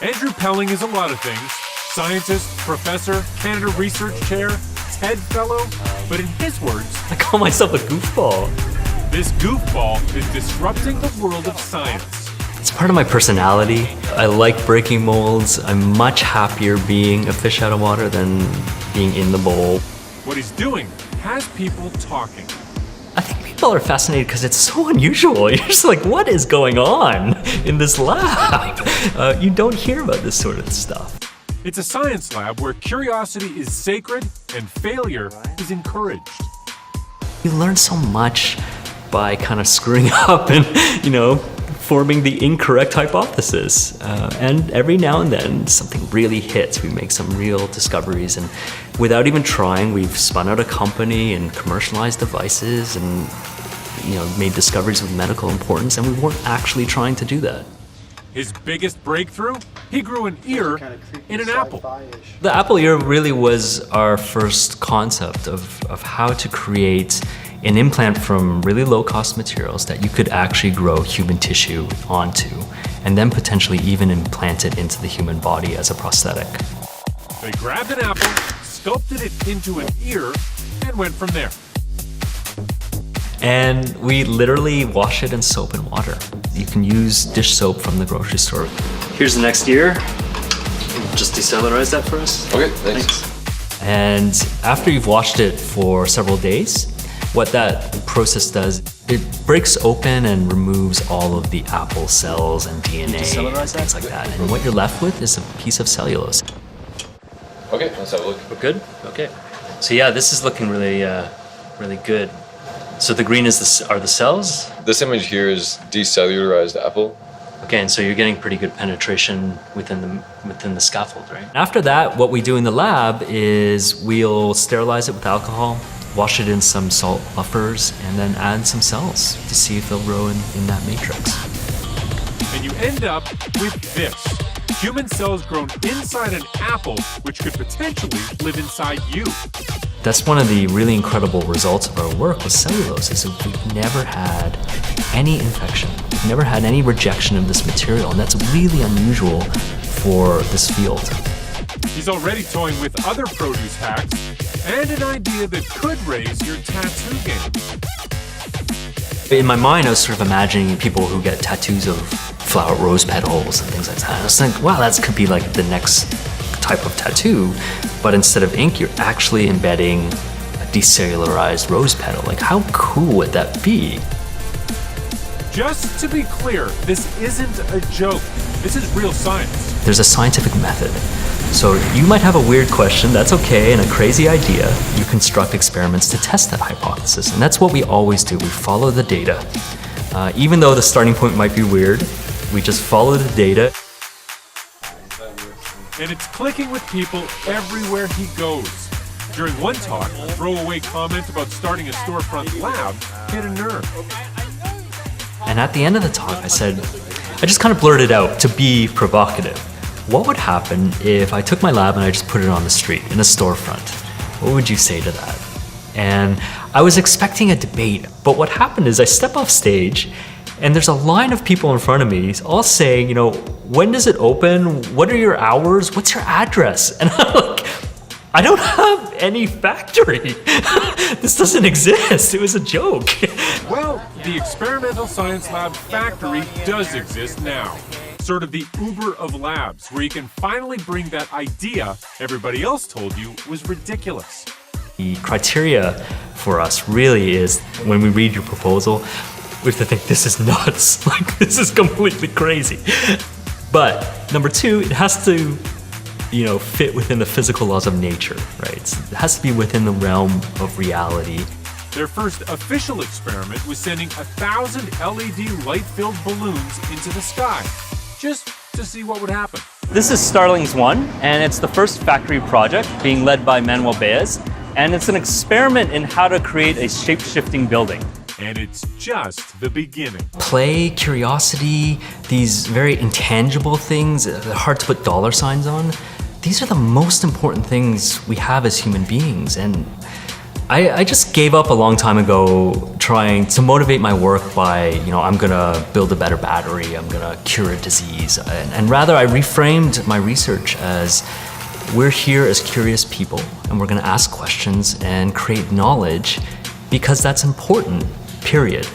Andrew Pelling is a lot of things. Scientist, professor, Canada Research Chair, TED Fellow. But in his words, I call myself a goofball. this goofball is disrupting the world of science. It's part of my personality. I like breaking molds. I'm much happier being a fish out of water than being in the bowl. What he's doing has people talking. I think people are fascinated because it's so unusual. You're just like, what is going on in this lab? You don't hear about this sort of stuff. It's a science lab where curiosity is sacred and failure is encouraged. You learn so much by kind of screwing up and, forming the incorrect hypothesis. And every now and then, something really hits. We make some real discoveries, and without even trying, we've spun out a company and commercialized devices and, made discoveries of medical importance, and we weren't actually trying to do that. His biggest breakthrough? He grew an ear in an apple. The apple ear really was our first concept of how to create an implant from really low-cost materials that you could actually grow human tissue onto, and then potentially even implant it into the human body as a prosthetic. They grabbed an apple, sculpted it into an ear, and went from there. And we literally wash it in soap and water. You can use dish soap from the grocery store. Here's the next ear. Just decellularize that for us. Okay, thanks. And after you've washed it for several days, what that process does, it breaks open and removes all of the apple cells and DNA and things like that. And what you're left with is a piece of cellulose. Okay, let's have a look. We're good? Okay. So yeah, this is looking really, really good. So the green are the cells? This image here is decellularized apple. Okay, and so you're getting pretty good penetration within the scaffold, right? After that, what we do in the lab is we'll sterilize it with alcohol, wash it in some salt buffers, and then add some cells to see if they'll grow in that matrix. And you end up with this. Human cells grown inside an apple, which could potentially live inside you. That's one of the really incredible results of our work with cellulose, is that we've never had any infection. We've never had any rejection of this material, and that's really unusual for this field. He's already toying with other produce hacks and an idea that could raise your tattoo game. In my mind, I was sort of imagining people who get tattoos of flower rose petals and things like that. I was thinking, wow, that could be like the next type of tattoo, but instead of ink, you're actually embedding a decellularized rose petal. Like, how cool would that be? Just to be clear, this isn't a joke. This is real science. There's a scientific method. So you might have a weird question, that's okay, and a crazy idea. You construct experiments to test that hypothesis, and that's what we always do. We follow the data. Even though the starting point might be weird, we just follow the data. And it's clicking with people everywhere he goes. During one talk, a throwaway comment about starting a storefront lab hit a nerve. And at the end of the talk, I just kind of blurted out to be provocative. What would happen if I took my lab and I just put it on the street in a storefront? What would you say to that? And I was expecting a debate, but what happened is I step off stage and there's a line of people in front of me all saying, when does it open? What are your hours? What's your address? And I'm like, I don't have any factory. This doesn't exist. It was a joke. Well, the Experimental Science Lab factory does exist now. Sort of the Uber of labs, where you can finally bring that idea everybody else told you was ridiculous. The criteria for us really is, when we read your proposal, we have to think this is nuts. Like, this is completely crazy. But number two, it has to, fit within the physical laws of nature, right? It has to be within the realm of reality. Their first official experiment was sending 1,000 LED light-filled balloons into the sky, just to see what would happen. This is Starlings 1, and it's the first factory project being led by Manuel Baez, and it's an experiment in how to create a shape-shifting building. And it's just the beginning. Play, curiosity, these very intangible things that are hard to put dollar signs on, these are the most important things we have as human beings. And I just gave up a long time ago trying to motivate my work by, I'm gonna build a better battery, I'm gonna cure a disease. And rather, I reframed my research as we're here as curious people and we're gonna ask questions and create knowledge because that's important, period.